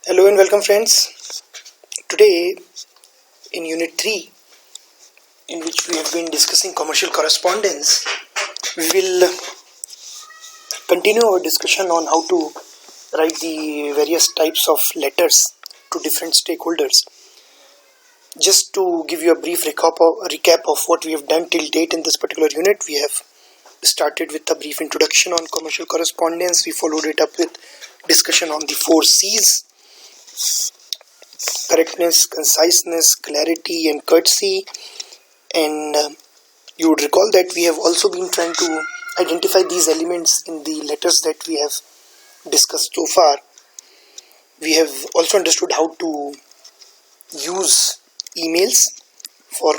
Hello and welcome, friends. Today, in Unit 3, in which we have been discussing commercial correspondence, we will continue our discussion on how to write the various types of letters to different stakeholders. Just to give you a brief recap of what we have done till date in this particular unit, we have started with a brief introduction on commercial correspondence. We followed it up with discussion on the 4 C's: correctness, conciseness, clarity, and courtesy. And you would recall that we have also been trying to identify these elements in the letters that we have discussed so far. We have also understood how to use emails for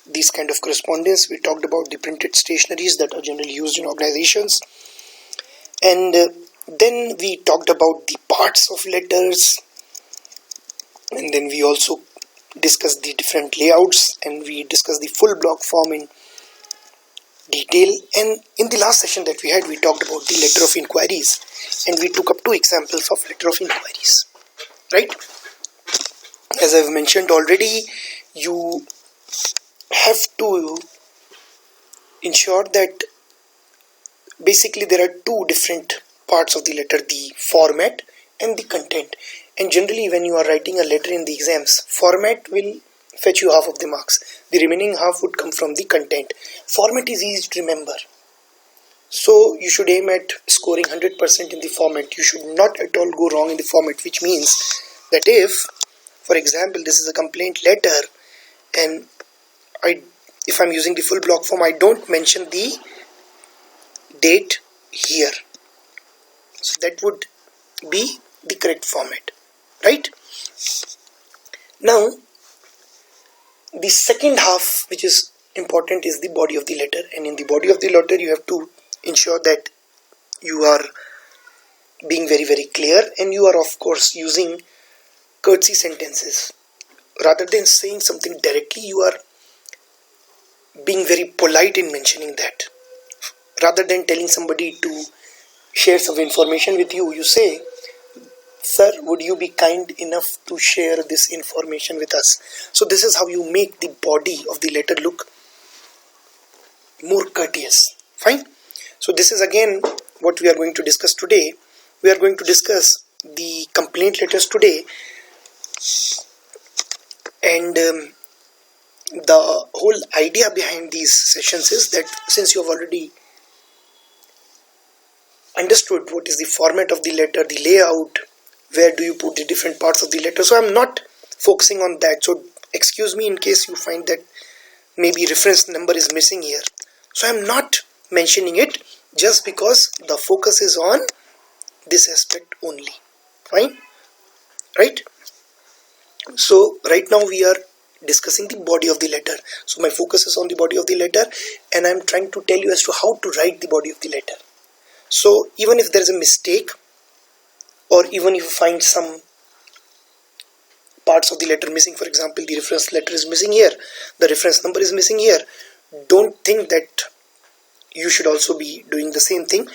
this kind of correspondence. We talked about the printed stationeries that are generally used in organizations, and then we talked about the parts of letters, and then we also discussed the different layouts, and we discussed the full block form in detail. And in the last session that we had, we talked about the letter of inquiries, and we took up 2 examples of letter of inquiries, right? As I've mentioned already, you have to ensure that basically there are 2 different parts of the letter: the format and the content. And generally, when you are writing a letter in the exams, format will fetch you half of the marks. The remaining half would come from the content. Format is easy to remember, so you should aim at scoring 100% in the format. You should not at all go wrong in the format, which means that if, for example, this is a complaint letter, and if I'm using the full block form, I don't mention the date here. So that would be the correct format, right? Now, the second half, which is important, is the body of the letter. And in the body of the letter, you have to ensure that you are being very, very clear, and you are, of course, using courtesy sentences. Rather than saying something directly, you are being very polite in mentioning that. Rather than telling somebody to share some information with you, you say, "Sir, would you be kind enough to share this information with us?" So this is how you make the body of the letter look more courteous. Fine. So this is again what we are going to discuss today. We are going to discuss the complaint letters today, and the whole idea behind these sessions is that since you have already understood what is the format of the letter, the layout, where do you put the different parts of the letter, so I'm not focusing on that. So excuse me in case you find that maybe reference number is missing here. So I'm not mentioning it just because the focus is on this aspect only. Fine, right? So right now we are discussing the body of the letter. So my focus is on the body of the letter, and I'm trying to tell you as to how to write the body of the letter. So even if there is a mistake, or even if you find some parts of the letter missing, for example, the reference letter is missing here, the reference number is missing here, don't think that you should also be doing the same thing.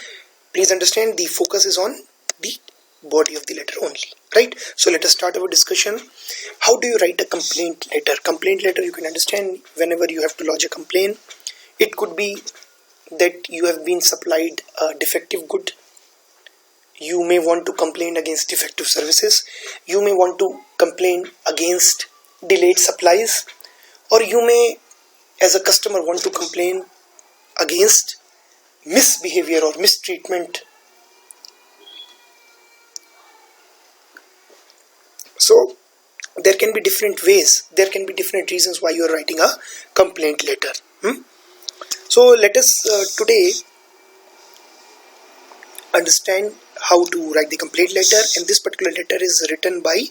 Please understand, the focus is on the body of the letter only, right? So let us start our discussion. How do you write a complaint letter? Complaint letter, you can understand, whenever you have to lodge a complaint, it could be that you have been supplied a defective good. You may want to complain against defective services. You may want to complain against delayed supplies, or you may, as a customer, want to complain against misbehavior or mistreatment. So there can be different ways, there can be different reasons why you are writing a complaint letter. So let us today understand how to write the complaint letter, and this particular letter is written by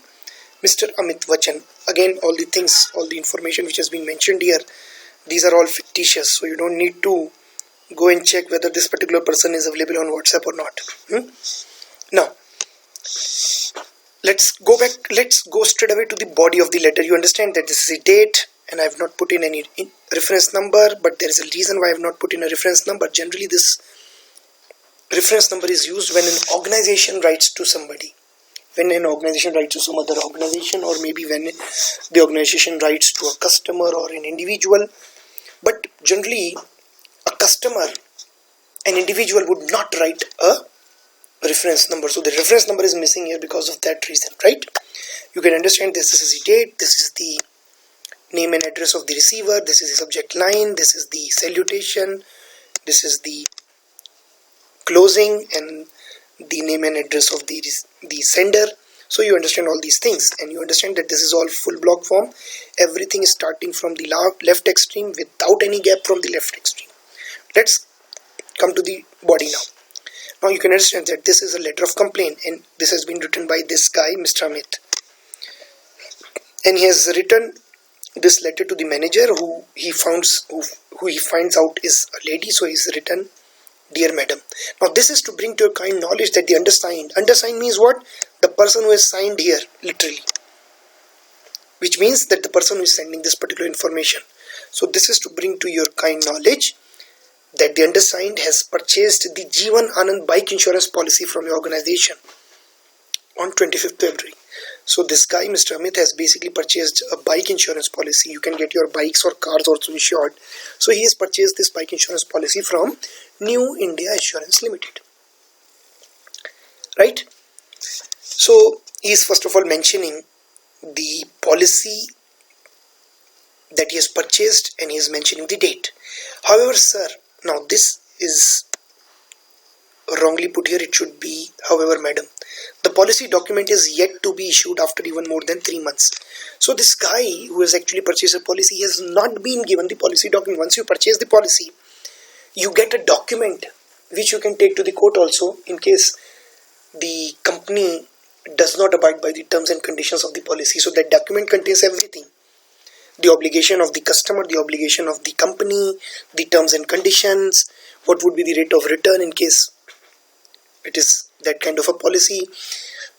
Mr. Amit Vachan. Again, all the things, all the information which has been mentioned here, these are all fictitious, so you don't need to go and check whether this particular person is available on WhatsApp or not. Now, let's go straight away to the body of the letter. You understand that this is a date, and I have not put in any reference number, but there is a reason why I have not put in a reference number. Generally, this reference number is used when an organization writes to somebody. when an organization writes to some other organization, or maybe when the organization writes to a customer or an individual. But generally an individual would not write a reference number. So the reference number is missing here because of that reason, right? You can understand this is the date, this is the name and address of the receiver, this is the subject line, this is the salutation, this is the closing, and the name and address of the sender. So you understand all these things, and you understand that this is all full block form. Everything is starting from the left extreme without any gap from the left extreme. Let's come to the body now. Now you can understand that this is a letter of complaint, and this has been written by this guy, Mr. Amit, and he has written this letter to the manager, who he finds out is a lady. So he's written, "Dear Madam." Now this is to bring to your kind knowledge that the undersigned means what? The person who has signed here, literally, which means that the person who is sending this particular information. So this is to bring to your kind knowledge that the undersigned has purchased the Jeevan Anand bike insurance policy from your organization on 25th February. So this guy, Mr. Amit, has basically purchased a bike insurance policy. You can get your bikes or cars also insured. So he has purchased this bike insurance policy from New India Assurance Limited, right? So he is first of all mentioning the policy that he has purchased, and he is mentioning the date. However, sir, now this is wrongly put here. It should be, however, madam, the policy document is yet to be issued after even more than 3 months. So this guy who has actually purchased a policy has not been given the policy document. Once you purchase the policy, you get a document which you can take to the court also in case the company does not abide by the terms and conditions of the policy. So that document contains everything: the obligation of the customer, the obligation of the company, the terms and conditions, what would be the rate of return in case it is that kind of a policy,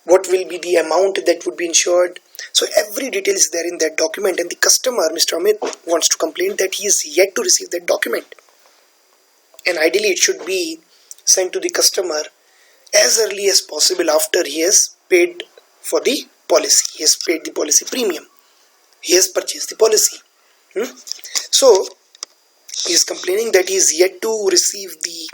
what will be the amount that would be insured. So every detail is there in that document, and the customer, Mr. Amit, wants to complain that he is yet to receive that document. And ideally it should be sent to the customer as early as possible after he has paid for the policy. He has paid the policy premium. He has purchased the policy. So he is complaining that he is yet to receive the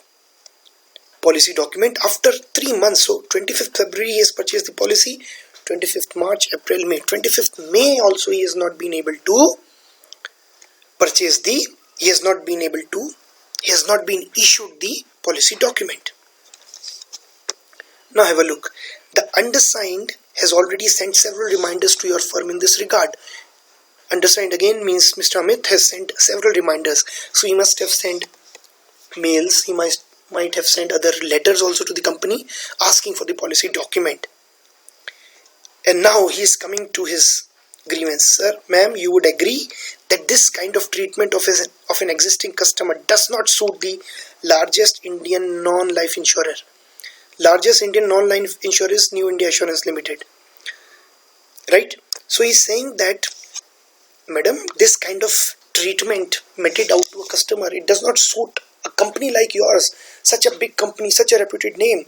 policy document after 3 months. So 25th February he has purchased the policy, 25th March, April, May, 25th May also he has not been able to purchase he has not been issued the policy document. Now have a look. The undersigned has already sent several reminders to your firm in this regard. Undersigned again means Mr. Amit has sent several reminders. So he must have sent mails, he might have sent other letters also to the company asking for the policy document. And now he is coming to his grievance. Sir, ma'am, you would agree that this kind of treatment of an existing customer does not suit the largest Indian non-life insurer. Largest Indian non-life insurer is New India Assurance Limited, right? So he is saying that, madam, this kind of treatment meted out to a customer, it does not suit a company like yours, such a big company, such a reputed name.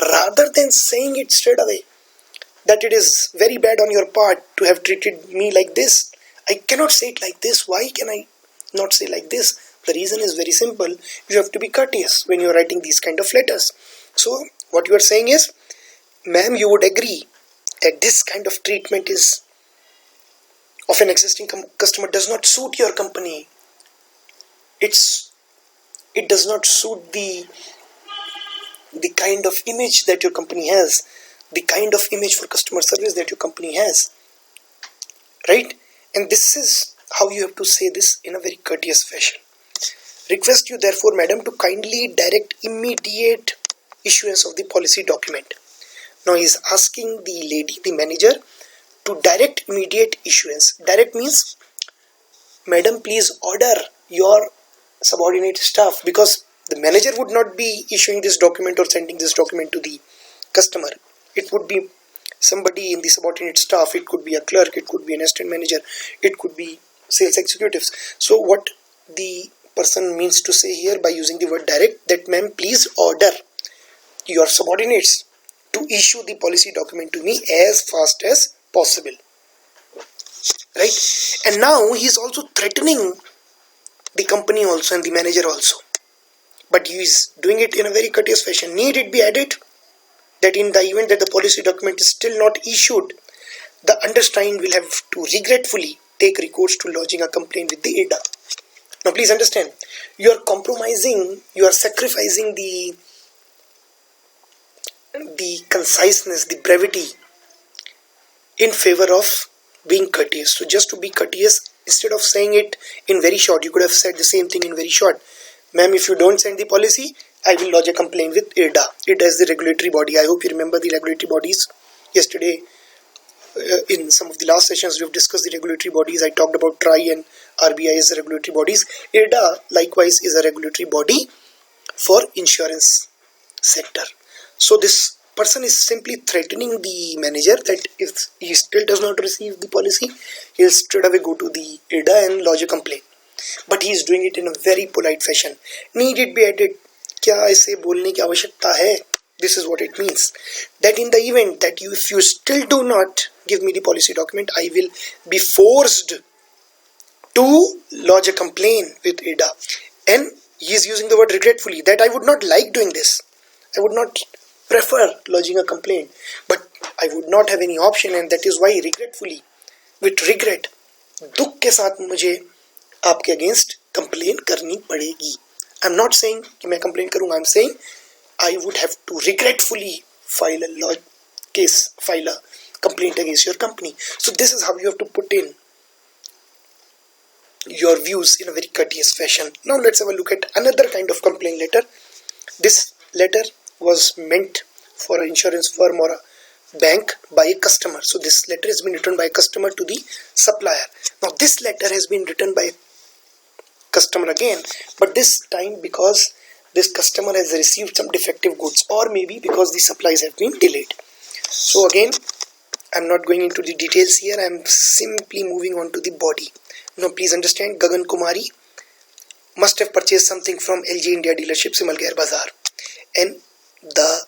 Rather than saying it straight away that it is very bad on your part to have treated me like this, I cannot say it like this. Why can I not say like this? The reason is very simple. You have to be courteous when you are writing these kind of letters. So what you are saying is, ma'am, you would agree that this kind of treatment is of an existing customer does not suit your company. It does not suit the kind of image that your company has, the kind of image for customer service that your company has, right? And this is how you have to say this in a very courteous fashion. Request you therefore, madam, to kindly direct immediate issuance of the policy document. Now he is asking the lady, the manager, to direct immediate issuance. Direct means, madam, please order your subordinate staff, because the manager would not be issuing this document or sending this document to the customer. It would be somebody in the subordinate staff. It could be a clerk, it could be an assistant manager, it could be sales executives. So what the person means to say here by using the word direct, that ma'am, please order your subordinates to issue the policy document to me as fast as possible, right? And now he's also threatening the company also and the manager also, but he is doing it in a very courteous fashion. Need it be added that in the event that the policy document is still not issued, the undersigned will have to regretfully take recourse to lodging a complaint with the IRDA. Now please understand, you are compromising, you are sacrificing the conciseness, the brevity in favor of being courteous. So just to be courteous, instead of saying it in very short, you could have said the same thing in very short. Ma'am, if you don't send the policy, I will lodge a complaint with IRDA. IRDA is the regulatory body. I hope you remember the regulatory bodies. Yesterday, in some of the last sessions, we have discussed the regulatory bodies. I talked about TRAI and RBI as the regulatory bodies. IRDA likewise is a regulatory body for insurance sector. So this person is simply threatening the manager that if he still does not receive the policy, he'll straight away go to the IRDA and lodge a complaint. But he is doing it in a very polite fashion. Need it be added? क्या ऐसे बोलने की आवश्यकता है? This is what it means. That in the event that if you still do not give me the policy document, I will be forced to lodge a complaint with IRDA. And he is using the word regretfully, that I would not like doing this. I would not prefer lodging a complaint, but I would not have any option, and that is why regretfully, with regret, दुख के साथ मुझे आपके against complain करनी पड़ेगी. I am not saying कि मैं complain करूंगा. I am saying I would have to regretfully file a complaint against your company. So this is how you have to put in your views in a very courteous fashion. Now let's have a look at another kind of complaint letter. This letter was meant for an insurance firm or a bank by a customer. So this letter has been written by a customer to the supplier. Now this letter has been written by a customer again, but this time because this customer has received some defective goods, or maybe because the supplies have been delayed. So again, I'm not going into the details here. I'm simply moving on to the body. Now please understand, Gagan Kumari must have purchased something from LG India dealership Simalgair Bazaar, and the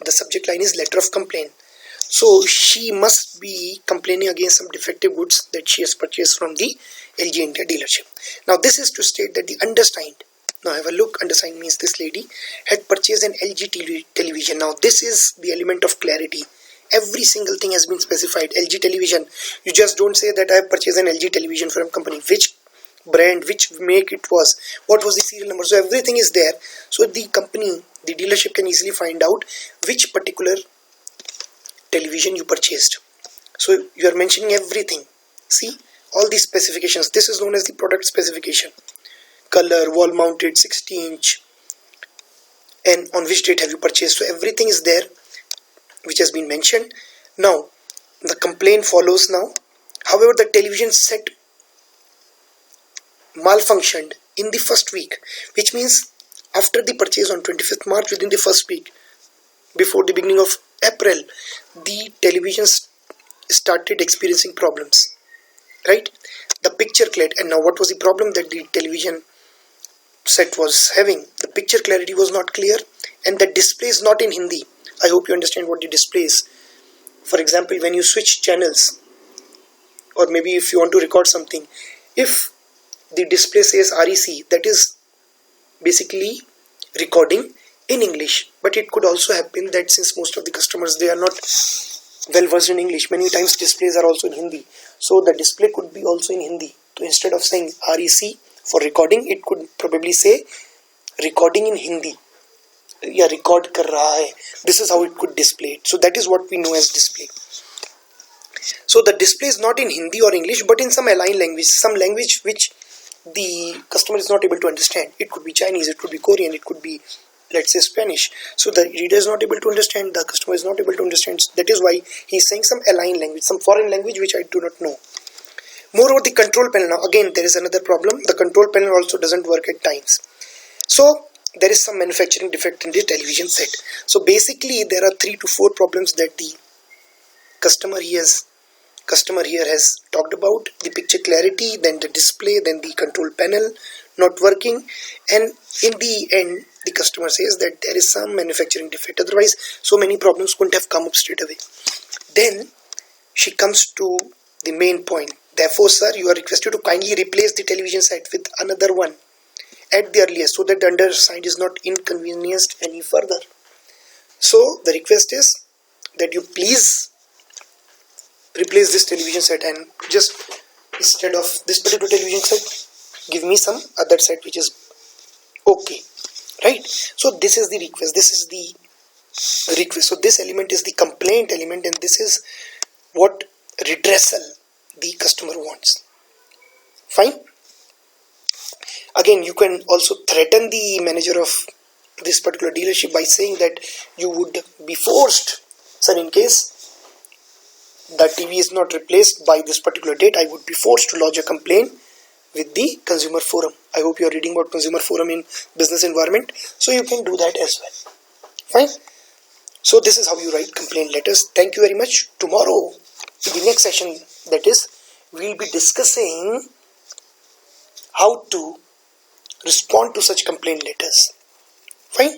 subject line is letter of complaint. So she must be complaining against some defective goods that she has purchased from the LG India dealership. Now this is to state that the undersigned, now have a look, undersigned means this lady had purchased an LG television. Now this is the element of clarity. Every single thing has been specified. LG television, you just don't say that I have purchased an LG television from a company, which brand, which make it was, what was the serial number. So everything is there. So the company, the dealership can easily find out which particular television you purchased. So you are mentioning everything. See, all these specifications. This is known as the product specification. Color, wall mounted, 60-inch, and on which date have you purchased. So everything is there which has been mentioned. Now the complaint follows now. However, the television set malfunctioned in the first week, which means after the purchase on 25th March, within the first week, before the beginning of April, the television started experiencing problems, right? The picture clarity, and now what was the problem that the television set was having? The picture clarity was not clear, and the display is not in Hindi. I hope you understand what the display is. For example, when you switch channels, or maybe if you want to record something, if the display says REC, that is basically recording in English. But it could also happen that since most of the customers, they are not well versed in English, many times displays are also in Hindi. So the display could be also in Hindi. So instead of saying REC for recording, it could probably say recording in Hindi. Yeah, record kar raha hai. This is how it could display it. So that is what we know as display. So the display is not in Hindi or English, but in some aligned language, some language which the customer is not able to understand. It could be Chinese, it could be Korean, it could be, let's say, Spanish. So the reader is not able to understand, the customer is not able to understand. That is why he is saying some aligned language, some foreign language which I do not know. Moreover, the control panel, now again there is another problem. The control panel also doesn't work at times. So there is some manufacturing defect in the television set. So basically there are 3 to 4 problems that the customer here has talked about. The picture clarity, then the display, then the control panel not working, and in the end the customer says that there is some manufacturing defect, otherwise so many problems couldn't have come up straight away. Then she comes to the main point. Therefore, sir, you are requested to kindly replace the television set with another one at the earliest, so that the undersigned is not inconvenienced any further. So the request is that you please replace this television set, and just instead of this particular television set, give me some other set which is okay, right? So this is the request, this is the request. So this element is the complaint element, and this is what redressal the customer wants. Fine. Again, you can also threaten the manager of this particular dealership by saying that you would be forced, sir, in case the TV is not replaced by this particular date, I would be forced to lodge a complaint with the consumer forum. I hope you are reading about consumer forum in business environment, so you can do that as well. Fine. So this is how you write complaint letters. Thank you very much. Tomorrow, in the next session, that is, we'll be discussing how to respond to such complaint letters. Fine.